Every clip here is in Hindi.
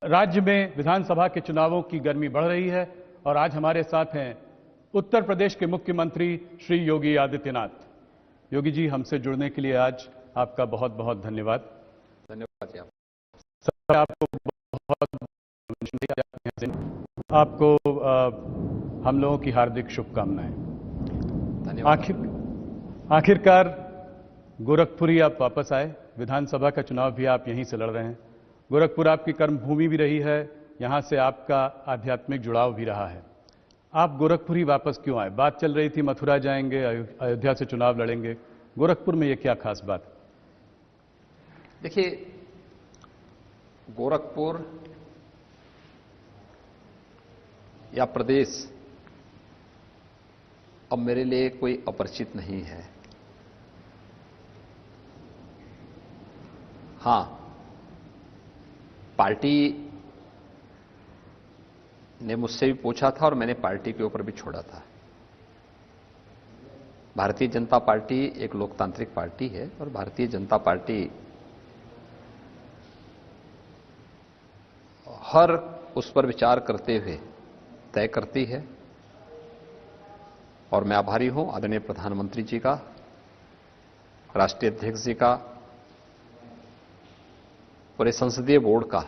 राज्य में विधानसभा के चुनावों की गर्मी बढ़ रही है और आज हमारे साथ हैं उत्तर प्रदेश के मुख्यमंत्री श्री योगी आदित्यनाथ। योगी जी, हमसे जुड़ने के लिए आज आपका बहुत बहुत धन्यवाद। धन्यवाद जी। आपको हम लोगों की हार्दिक शुभकामनाएं। धन्यवाद। आखिरकार गोरखपुरी आप वापस आए। विधानसभा का चुनाव भी आप यहीं से लड़ रहे हैं। गोरखपुर आपकी कर्मभूमि भी रही है, यहां से आपका आध्यात्मिक जुड़ाव भी रहा है। आप गोरखपुर ही वापस क्यों आए? बात चल रही थी मथुरा जाएंगे, अयोध्या से चुनाव लड़ेंगे। गोरखपुर में ये क्या खास बात? देखिए, गोरखपुर या प्रदेश अब मेरे लिए कोई अपरिचित नहीं है। हां, पार्टी ने मुझसे भी पूछा था और मैंने पार्टी के ऊपर भी छोड़ा था। भारतीय जनता पार्टी एक लोकतांत्रिक पार्टी है और भारतीय जनता पार्टी हर उस पर विचार करते हुए तय करती है और मैं आभारी हूं आदरणीय प्रधानमंत्री जी का, राष्ट्रीय अध्यक्ष जी का, पूरे संसदीय बोर्ड का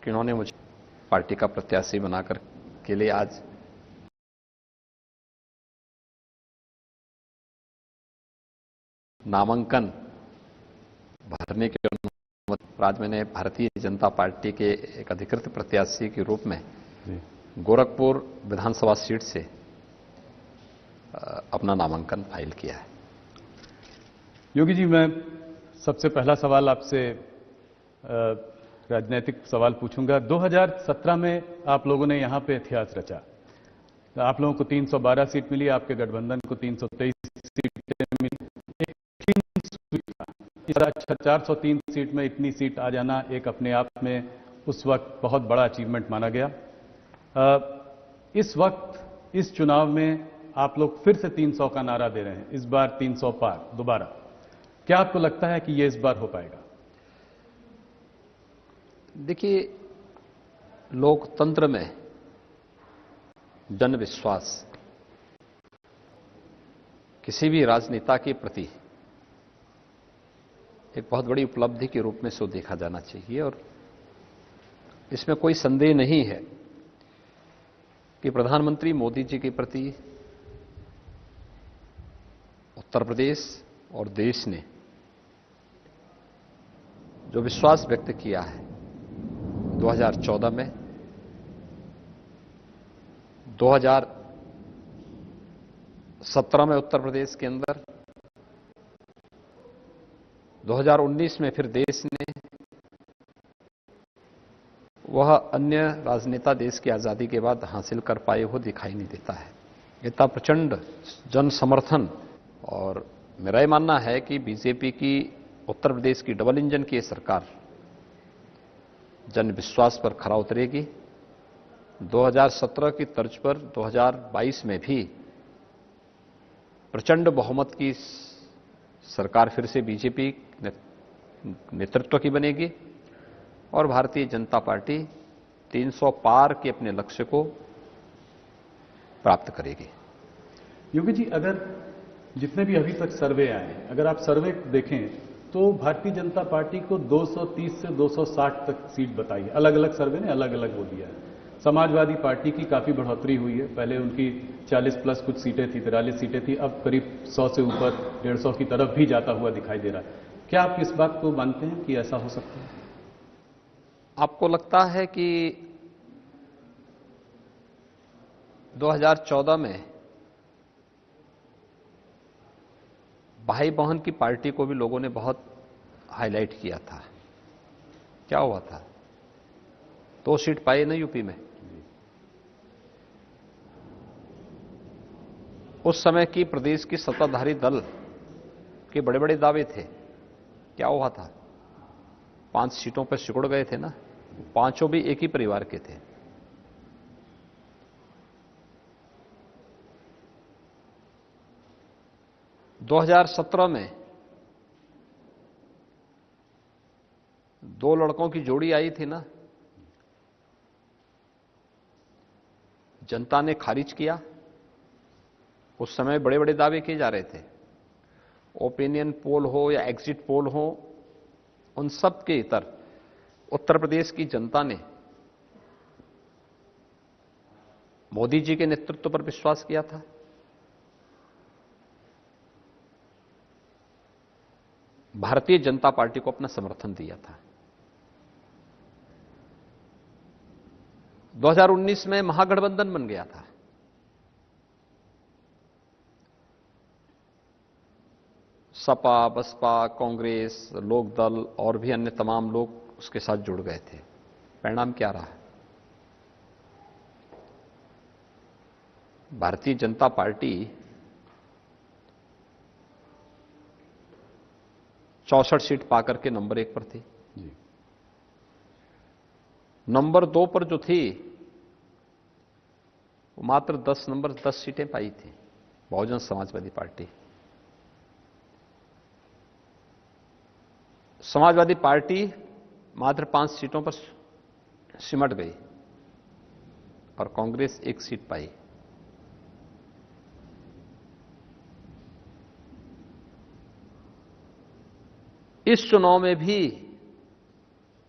कि उन्होंने मुझे पार्टी का प्रत्याशी बनाकर के लिए आज नामांकन भरने के अनुमति। आज मैंने भारतीय जनता पार्टी के एक अधिकृत प्रत्याशी के रूप में गोरखपुर विधानसभा सीट से अपना नामांकन फाइल किया है। योगी जी, मैं सबसे पहला सवाल आपसे राजनीतिक सवाल पूछूंगा। 2017 में आप लोगों ने यहां पे इतिहास रचा। आप लोगों को 312 सीट मिली, आपके गठबंधन को 323 सीटें मिली। इस 403 सीट में इतनी सीट आ जाना एक अपने आप में उस वक्त बहुत बड़ा अचीवमेंट माना गया। इस वक्त इस चुनाव में आप लोग फिर से 300 का नारा दे रहे हैं, इस बार 300 पार दोबारा। क्या आपको लगता है कि यह इस बार हो पाएगा? देखिए, लोकतंत्र में जन विश्वास किसी भी राजनेता के प्रति एक बहुत बड़ी उपलब्धि के रूप में सो देखा जाना चाहिए और इसमें कोई संदेह नहीं है कि प्रधानमंत्री मोदी जी के प्रति उत्तर प्रदेश और देश ने जो विश्वास व्यक्त किया है 2014 में, 2017 में उत्तर प्रदेश के अंदर, 2019 में फिर देश ने, वह अन्य राजनेता देश की आजादी के बाद हासिल कर पाए हो दिखाई नहीं देता है। इतना प्रचंड जन समर्थन और मेरा यह मानना है कि बीजेपी की उत्तर प्रदेश की डबल इंजन की सरकार जन विश्वास पर खरा उतरेगी। 2017 की तर्ज पर 2022 में भी प्रचंड बहुमत की सरकार फिर से बीजेपी नेतृत्व की बनेगी और भारतीय जनता पार्टी 300 पार के अपने लक्ष्य को प्राप्त करेगी। योगी जी, अगर जितने भी अभी तक सर्वे आए हैं, अगर आप सर्वे देखें तो भारतीय जनता पार्टी को 230 से 260 तक सीट बताई है। अलग अलग सर्वे ने अलग अलग वो दिया है। समाजवादी पार्टी की काफी बढ़ोतरी हुई है। पहले उनकी 40 प्लस कुछ सीटें थी, 43 सीटें थी, अब करीब 100 से ऊपर 150 की तरफ भी जाता हुआ दिखाई दे रहा है। क्या आप इस बात को मानते हैं कि ऐसा हो सकता है? आपको लगता है कि 2014 में भाई बहन की पार्टी को भी लोगों ने बहुत हाईलाइट किया था? क्या हुआ था? 2 सीट पाई ना यूपी में। उस समय की प्रदेश की सत्ताधारी दल के बड़े बड़े दावे थे। क्या हुआ था? 5 सीटों पर सिकुड़ गए थे ना। 5 भी एक ही परिवार के थे। दो लड़कों की जोड़ी आई थी ना, जनता ने खारिज किया। उस समय बड़े बड़े दावे किए जा रहे थे, ओपिनियन पोल हो या एग्जिट पोल हो, उन सब के इतर उत्तर प्रदेश की जनता ने मोदी जी के नेतृत्व पर विश्वास किया था। भारतीय जनता पार्टी को अपना समर्थन दिया था। 2019 में महागठबंधन बन गया था। सपा, बसपा, कांग्रेस, लोकदल और भी अन्य तमाम लोग उसके साथ जुड़ गए थे। परिणाम क्या रहा? भारतीय जनता पार्टी 64 सीट पाकर के नंबर 1 पर थी। जी। नंबर 2 पर जो थी वो मात्र 10 सीटें पाई थी, बहुजन समाजवादी पार्टी। समाजवादी पार्टी मात्र 5 सीटों पर सिमट गई और कांग्रेस 1 सीट पाई। इस चुनाव में भी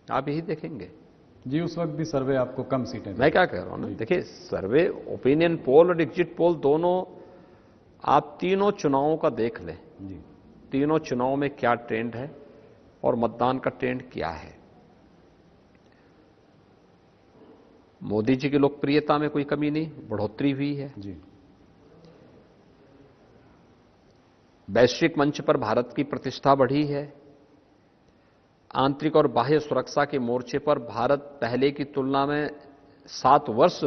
आप यही देखेंगे। जी, उस वक्त भी सर्वे आपको कम सीटें दी। मैं क्या कह रहा हूं ना, देखिए, सर्वे, ओपिनियन पोल और एग्जिट पोल दोनों, आप तीनों चुनावों का देख लें। जी। तीनों चुनावों में क्या ट्रेंड है और मतदान का ट्रेंड क्या है। मोदी जी की लोकप्रियता में कोई कमी नहीं, बढ़ोतरी हुई है। जी। वैश्विक मंच पर भारत की प्रतिष्ठा बढ़ी है। आंतरिक और बाह्य सुरक्षा के मोर्चे पर भारत पहले की तुलना में 7 वर्ष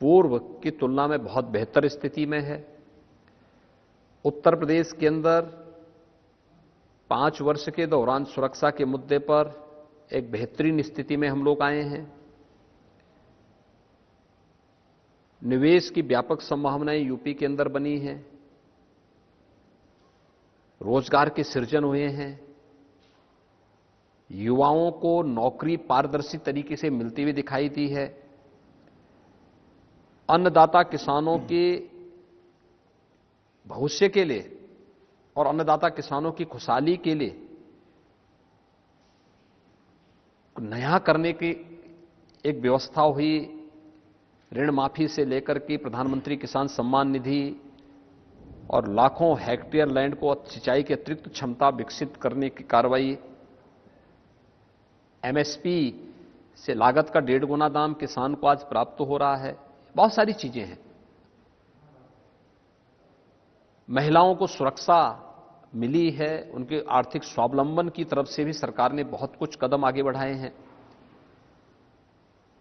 पूर्व की तुलना में बहुत बेहतर स्थिति में है। उत्तर प्रदेश के अंदर 5 वर्ष के दौरान सुरक्षा के मुद्दे पर एक बेहतरीन स्थिति में हम लोग आए हैं। निवेश की व्यापक संभावनाएं यूपी के अंदर बनी हैं। रोजगार के सृजन हुए हैं। युवाओं को नौकरी पारदर्शी तरीके से मिलती हुई दिखाई दी है। अन्नदाता किसानों के भविष्य के लिए और अन्नदाता किसानों की खुशहाली के लिए नया करने की एक व्यवस्था हुई। ऋण माफी से लेकर के प्रधानमंत्री किसान सम्मान निधि और लाखों हेक्टेयर लैंड को सिंचाई की अतिरिक्त क्षमता विकसित करने की कार्रवाई, एमएसपी से लागत का 1.5 गुना दाम किसान को आज प्राप्त हो रहा है। बहुत सारी चीजें हैं। महिलाओं को सुरक्षा मिली है, उनके आर्थिक स्वावलंबन की तरफ से भी सरकार ने बहुत कुछ कदम आगे बढ़ाए हैं।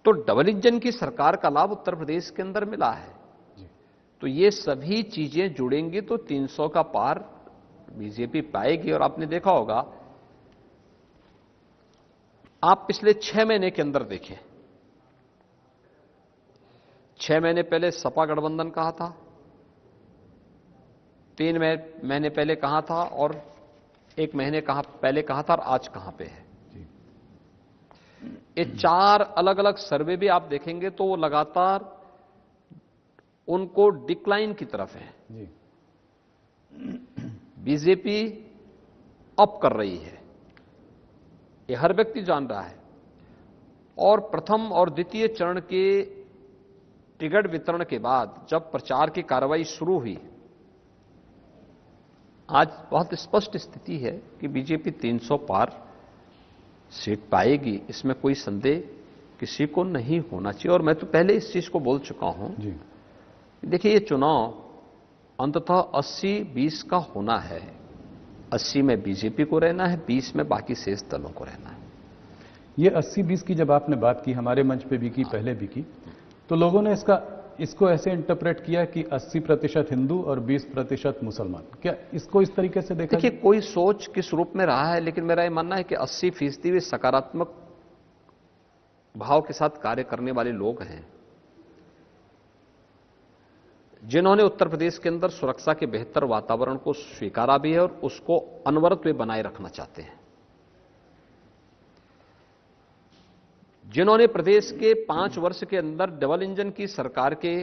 तो डबल इंजन की सरकार का लाभ उत्तर प्रदेश के अंदर मिला है। तो ये सभी चीजें जुड़ेंगी तो 300 का पार बीजेपी पाएगी। और आपने देखा होगा, आप पिछले 6 महीने के अंदर देखें, 6 महीने पहले सपा गठबंधन कहा था, 3 महीने पहले कहा था और 1 महीने पहले कहा था, और आज कहां पे है। ये 4 अलग अलग सर्वे भी आप देखेंगे तो वो लगातार उनको डिक्लाइन की तरफ है। जी। बीजेपी अप कर रही है, ये हर व्यक्ति जान रहा है। और प्रथम और द्वितीय चरण के टिकट वितरण के बाद जब प्रचार की कार्रवाई शुरू हुई, आज बहुत स्पष्ट स्थिति है कि बीजेपी 300 पार सीट पाएगी। इसमें कोई संदेह किसी को नहीं होना चाहिए। और मैं तो पहले इस चीज को बोल चुका हूं। जी। देखिए, ये चुनाव अंततः 80-20 का होना है। 80 में बीजेपी को रहना है, 20 में बाकी शेष दलों को रहना है। ये 80-20 की जब आपने बात की, हमारे मंच पे भी की, पहले भी की, तो लोगों ने इसको ऐसे इंटरप्रेट किया कि 80% हिंदू और 20% मुसलमान। क्या इसको इस तरीके से देखा? देखिए, कोई सोच किस रूप में रहा है, लेकिन मेरा यह मानना है कि 80% वे सकारात्मक भाव के साथ कार्य करने वाले लोग हैं, जिन्होंने उत्तर प्रदेश के अंदर सुरक्षा के बेहतर वातावरण को स्वीकारा भी है और उसको अनवरत वे बनाए रखना चाहते हैं। जिन्होंने प्रदेश के 5 वर्ष के अंदर डबल इंजन की सरकार के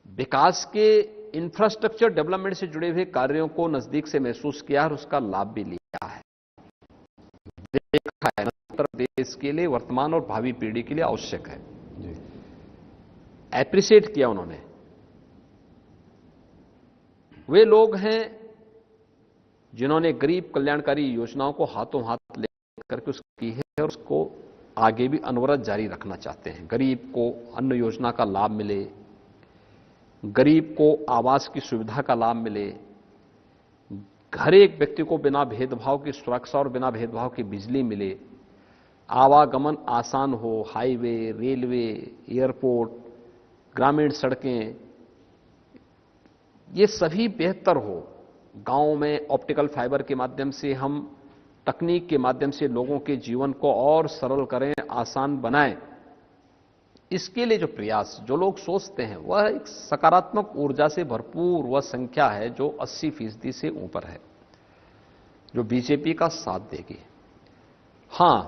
विकास के इंफ्रास्ट्रक्चर डेवलपमेंट से जुड़े हुए कार्यों को नजदीक से महसूस किया और उसका लाभ भी लिया है, देखा है, उत्तर प्रदेश के लिए वर्तमान और भावी पीढ़ी के लिए आवश्यक है, एप्रिशिएट किया उन्होंने। वे लोग हैं जिन्होंने गरीब कल्याणकारी योजनाओं को हाथों हाथ लेकर के उसकी की है और उसको आगे भी अनवरत जारी रखना चाहते हैं। गरीब को अन्न योजना का लाभ मिले, गरीब को आवास की सुविधा का लाभ मिले, हर एक व्यक्ति को बिना भेदभाव की सुरक्षा और बिना भेदभाव की बिजली मिले, आवागमन आसान हो, हाईवे, रेलवे, एयरपोर्ट, ग्रामीण सड़कें, ये सभी बेहतर हो। गांव में ऑप्टिकल फाइबर के माध्यम से हम तकनीक के माध्यम से लोगों के जीवन को और सरल करें, आसान बनाएं। इसके लिए जो प्रयास जो लोग सोचते हैं वह एक सकारात्मक ऊर्जा से भरपूर वह संख्या है जो 80% से ऊपर है, जो बीजेपी का साथ देगी। हां,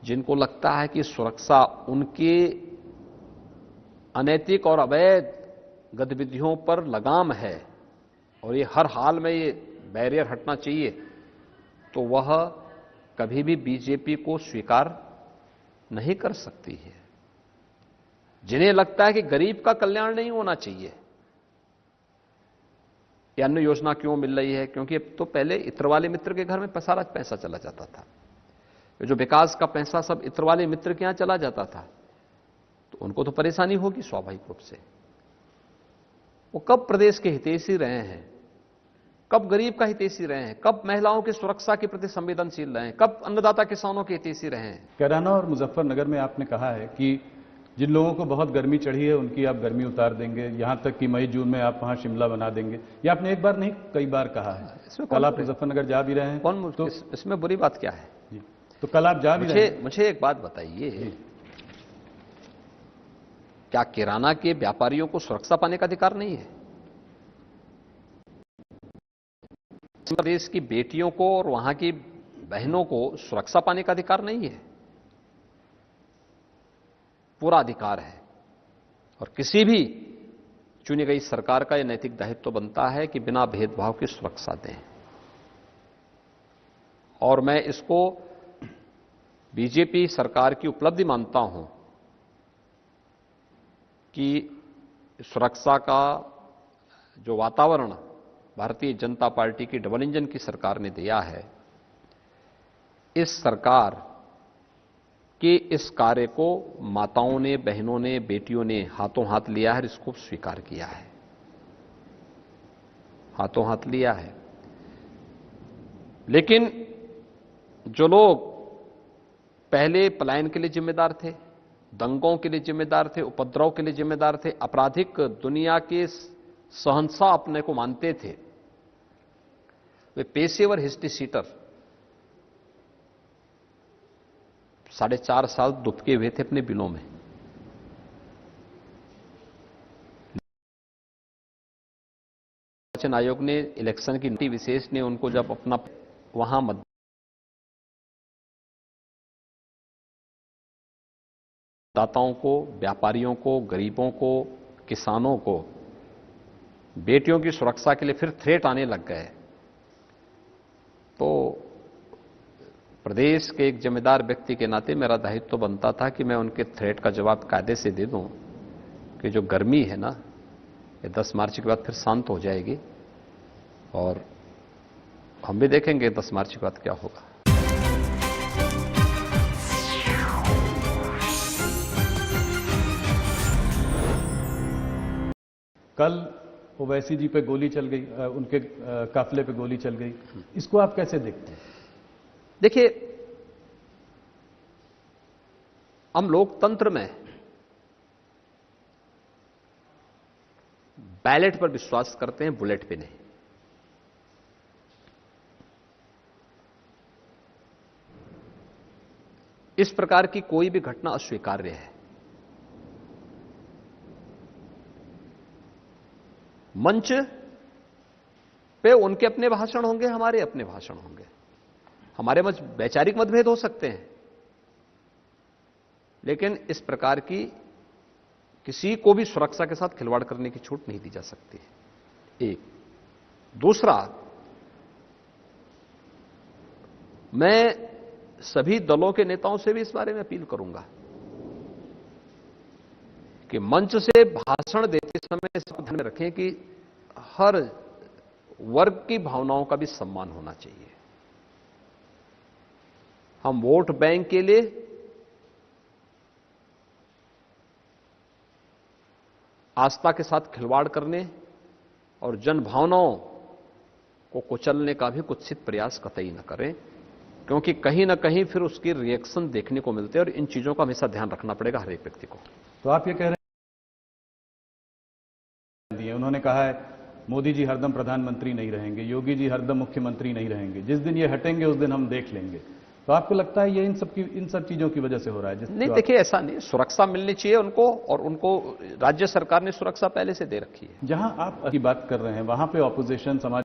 जिनको लगता है कि सुरक्षा उनके अनैतिक और अवैध गतिविधियों पर लगाम है और ये हर हाल में ये बैरियर हटना चाहिए, तो वह कभी भी बीजेपी को स्वीकार नहीं कर सकती है। जिन्हें लगता है कि गरीब का कल्याण नहीं होना चाहिए, ये अन्न योजना क्यों मिल रही है, क्योंकि अब तो पहले इत्र वाले मित्र के घर में सारा पैसा चला जाता था, जो विकास का पैसा सब इत्र वाले मित्र के यहां चला जाता था, तो उनको तो परेशानी होगी स्वाभाविक रूप से। वो कब प्रदेश के हितैषी रहे हैं, कब गरीब का हितैषी रहे हैं, कब महिलाओं की सुरक्षा के प्रति संवेदनशील रहे हैं, कब अन्नदाता किसानों के हितैषी रहे हैं। कैराना और मुजफ्फरनगर में आपने कहा है कि जिन लोगों को बहुत गर्मी चढ़ी है उनकी आप गर्मी उतार देंगे, यहां तक कि मई जून में आप वहां शिमला बना देंगे। ये आपने एक बार नहीं कई बार कहा है। कल आप मुजफ्फरनगर जा भी रहे हैं, कौन तो इसमें बुरी बात क्या है जी? तो कल आप जा भी रहे हैं। मुझे एक बात बताइए, क्या किराना के व्यापारियों को सुरक्षा पाने का अधिकार नहीं है? प्रदेश की बेटियों को और वहां की बहनों को सुरक्षा पाने का अधिकार नहीं है? पूरा अधिकार है। और किसी भी चुनी गई सरकार का यह नैतिक दायित्व बनता है कि बिना भेदभाव की सुरक्षा दें। और मैं इसको बीजेपी सरकार की उपलब्धि मानता हूं कि सुरक्षा का जो वातावरण भारतीय जनता पार्टी की डबल इंजन की सरकार ने दिया है, इस सरकार के इस कार्य को माताओं ने, बहनों ने, बेटियों ने हाथों हाथ लिया है, इसको स्वीकार किया है, हाथों हाथ लिया है। लेकिन जो लोग पहले पलायन के लिए जिम्मेदार थे, दंगों के लिए जिम्मेदार थे, उपद्रव के लिए जिम्मेदार थे, आपराधिक दुनिया के शहंशाह अपने को मानते थे, वे पेशेवर हिस्ट्री सीटर 4.5 साल दुबके हुए थे अपने बिलों में। निर्वाचन आयोग ने इलेक्शन की नीति विशेष ने उनको जब अपना वहां मतदाताओं को, व्यापारियों को, गरीबों को, किसानों को, बेटियों की सुरक्षा के लिए फिर थ्रेट आने लग गए, तो प्रदेश के एक जिम्मेदार व्यक्ति के नाते मेरा दायित्व तो बनता था कि मैं उनके थ्रेट का जवाब कायदे से दे दूं कि जो गर्मी है ना, ये 10 मार्च के बाद फिर शांत हो जाएगी और हम भी देखेंगे 10 मार्च के बाद क्या होगा। कल ओवैसी जी पे गोली चल गई, उनके काफिले पे गोली चल गई, इसको आप कैसे देखते हैं? देखिए, हम लोकतंत्र में बैलेट पर विश्वास करते हैं, बुलेट पे नहीं। इस प्रकार की कोई भी घटना अस्वीकार्य है। मंच पे उनके अपने भाषण होंगे, हमारे अपने भाषण होंगे, हमारे वैचारिक मतभेद हो सकते हैं, लेकिन इस प्रकार की किसी को भी सुरक्षा के साथ खिलवाड़ करने की छूट नहीं दी जा सकती है। एक दूसरा, मैं सभी दलों के नेताओं से भी इस बारे में अपील करूंगा कि मंच से भाषण देते समय इस बात ध्यान में रखें कि हर वर्ग की भावनाओं का भी सम्मान होना चाहिए। हम वोट बैंक के लिए आस्था के साथ खिलवाड़ करने और जन भावनाओं को कुचलने का भी कुत्सित प्रयास कतई न करें, क्योंकि कहीं ना कहीं फिर उसकी रिएक्शन देखने को मिलते हैं और इन चीजों का हमेशा ध्यान रखना पड़ेगा हर एक व्यक्ति को। तो आप ये कह रहे हैं, उन्होंने कहा है मोदी जी हरदम प्रधानमंत्री नहीं रहेंगे, योगी जी हरदम मुख्यमंत्री नहीं रहेंगे, जिस दिन ये हटेंगे उस दिन हम देख लेंगे। तो आपको लगता है ये इन सब चीजों की वजह से हो रहा है? नहीं, देखिए ऐसा नहीं, सुरक्षा मिलनी चाहिए उनको और उनको राज्य सरकार ने सुरक्षा पहले से दे रखी है। जहां आप की बात कर रहे हैं वहां पे ऑपोजिशन समाज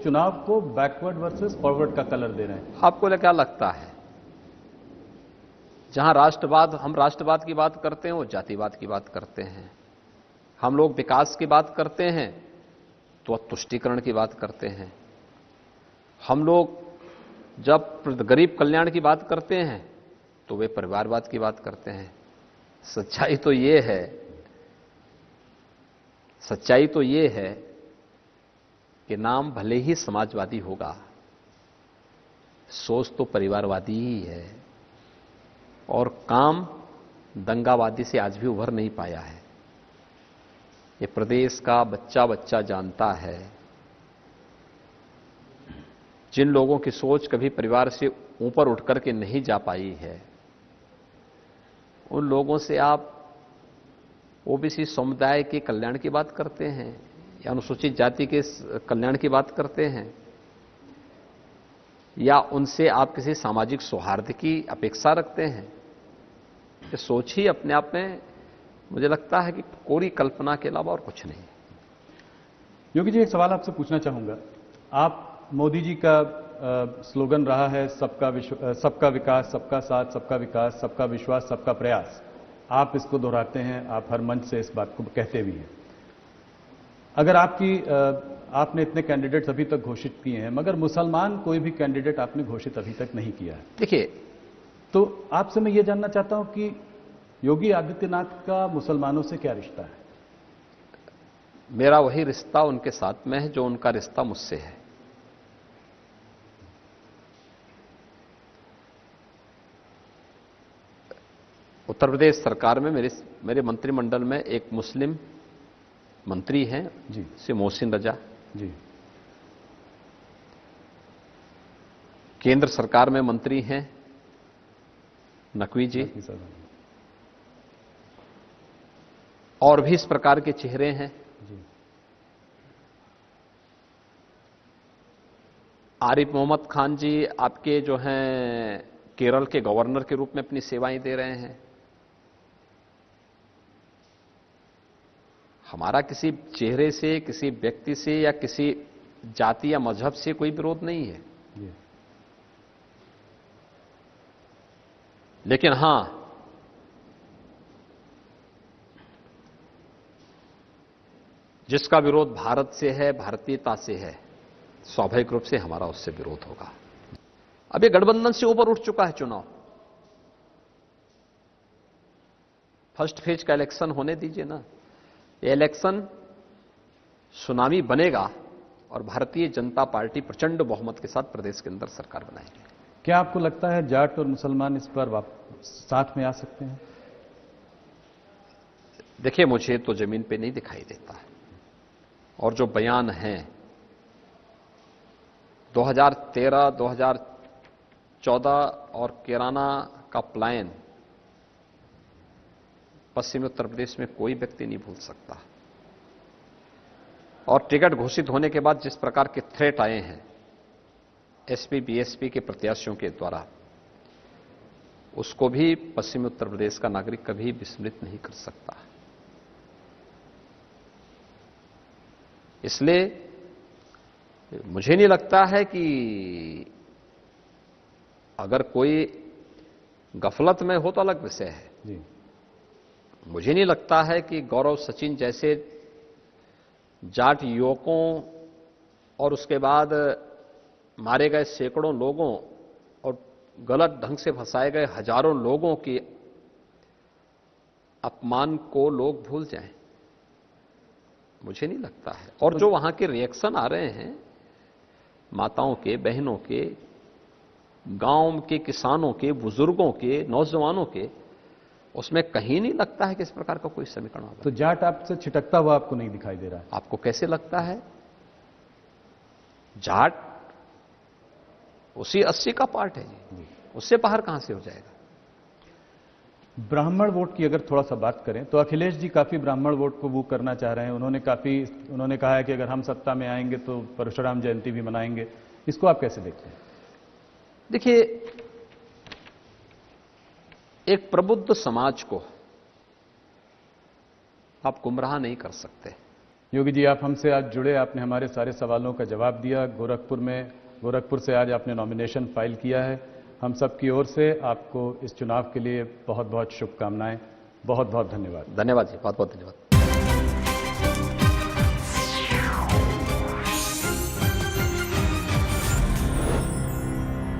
चुनाव को बैकवर्ड वर्सेस फॉरवर्ड का कलर दे रहे हैं। आपको क्या लगता है, जहां हम राष्ट्रवाद की बात करते हैं वो जातिवाद की बात करते हैं, हम लोग विकास की बात करते हैं तो तुष्टीकरण की बात करते हैं, हम लोग जब गरीब कल्याण की बात करते हैं तो वे परिवारवाद की बात करते हैं। सच्चाई तो ये है कि नाम भले ही समाजवादी होगा, सोच तो परिवारवादी ही है और काम दंगावादी से आज भी उभर नहीं पाया है। ये प्रदेश का बच्चा बच्चा जानता है। जिन लोगों की सोच कभी परिवार से ऊपर उठ करके नहीं जा पाई है, उन लोगों से आप ओबीसी समुदाय के कल्याण की बात करते हैं या अनुसूचित जाति के कल्याण की बात करते हैं या उनसे आप किसी सामाजिक सौहार्द की अपेक्षा रखते हैं? ये सोच ही अपने आप में मुझे लगता है कि कोरी कल्पना के अलावा और कुछ नहीं। योगी जी, एक सवाल आपसे पूछना चाहूंगा। आप मोदी जी का स्लोगन रहा है सबका विकास, सबका साथ, सबका विकास, सबका विश्वास, सबका प्रयास। आप इसको दोहराते हैं, आप हर मंच से इस बात को कहते भी हैं। अगर आपने इतने कैंडिडेट्स अभी तक घोषित किए हैं, मगर मुसलमान कोई भी कैंडिडेट आपने घोषित अभी तक नहीं किया है। देखिए, तो आपसे मैं ये जानना चाहता हूं कि योगी आदित्यनाथ का मुसलमानों से क्या रिश्ता है? मेरा वही रिश्ता उनके साथ में है जो उनका रिश्ता मुझसे है। उत्तर प्रदेश सरकार में मेरे मंत्रिमंडल में एक मुस्लिम मंत्री हैं जी, श्री मोहसिन रजा जी। केंद्र सरकार में मंत्री हैं नकवी जी, और भी इस प्रकार के चेहरे हैं जी। आरिफ मोहम्मद खान जी आपके जो हैं केरल के गवर्नर के रूप में अपनी सेवाएं दे रहे हैं। हमारा किसी चेहरे से, किसी व्यक्ति से या किसी जाति या मजहब से कोई विरोध नहीं है, लेकिन हां, जिसका विरोध भारत से है, भारतीयता से है, स्वाभाविक रूप से हमारा उससे विरोध होगा। अब ये गठबंधन से ऊपर उठ चुका है चुनाव। फर्स्ट फेज का इलेक्शन होने दीजिए ना। ये इलेक्शन सुनामी बनेगा और भारतीय जनता पार्टी प्रचंड बहुमत के साथ प्रदेश के अंदर सरकार बनाएगी। क्या आपको लगता है जाट और मुसलमान इस पर साथ में आ सकते हैं? देखिए, मुझे तो जमीन पे नहीं दिखाई देता है, और जो बयान हैं 2013, 2014 और कैराना का प्लान पश्चिमी उत्तर प्रदेश में कोई व्यक्ति नहीं भूल सकता। और टिकट घोषित होने के बाद जिस प्रकार के थ्रेट आए हैं एसपी बीएसपी के प्रत्याशियों के द्वारा, उसको भी पश्चिमी उत्तर प्रदेश का नागरिक कभी विस्मृत नहीं कर सकता। इसलिए मुझे नहीं लगता है कि अगर कोई गफलत में हो तो अलग विषय है। जी। मुझे नहीं लगता है कि गौरव सचिन जैसे जाट युवकों और उसके बाद मारे गए सैकड़ों लोगों और गलत ढंग से फंसाए गए हजारों लोगों के अपमान को लोग भूल जाएं। मुझे नहीं लगता है। और जो वहां के रिएक्शन आ रहे हैं माताओं के, बहनों के, गांव के किसानों के, बुजुर्गों के, नौजवानों के, उसमें कहीं नहीं लगता है कि इस प्रकार का कोई समीकरण होगा। तो जाट आपसे छिटकता हुआ आपको नहीं दिखाई दे रहा है? आपको कैसे लगता है? जाट उसी 80 का पार्ट है जी, उससे बाहर कहां से हो जाएगा? ब्राह्मण वोट की अगर थोड़ा सा बात करें तो अखिलेश जी काफी ब्राह्मण वोट को वो करना चाह रहे हैं। उन्होंने कहा है कि अगर हम सत्ता में आएंगे तो परशुराम जयंती भी मनाएंगे। इसको आप कैसे देखते हैं? देखिए, एक प्रबुद्ध समाज को आप गुमराह नहीं कर सकते। योगी जी, आप हमसे आज जुड़े, आपने हमारे सारे सवालों का जवाब दिया। गोरखपुर से आज आपने नॉमिनेशन फाइल किया है। हम सब की ओर से आपको इस चुनाव के लिए बहुत बहुत शुभकामनाएं। बहुत बहुत धन्यवाद। धन्यवाद जी, बहुत बहुत धन्यवाद।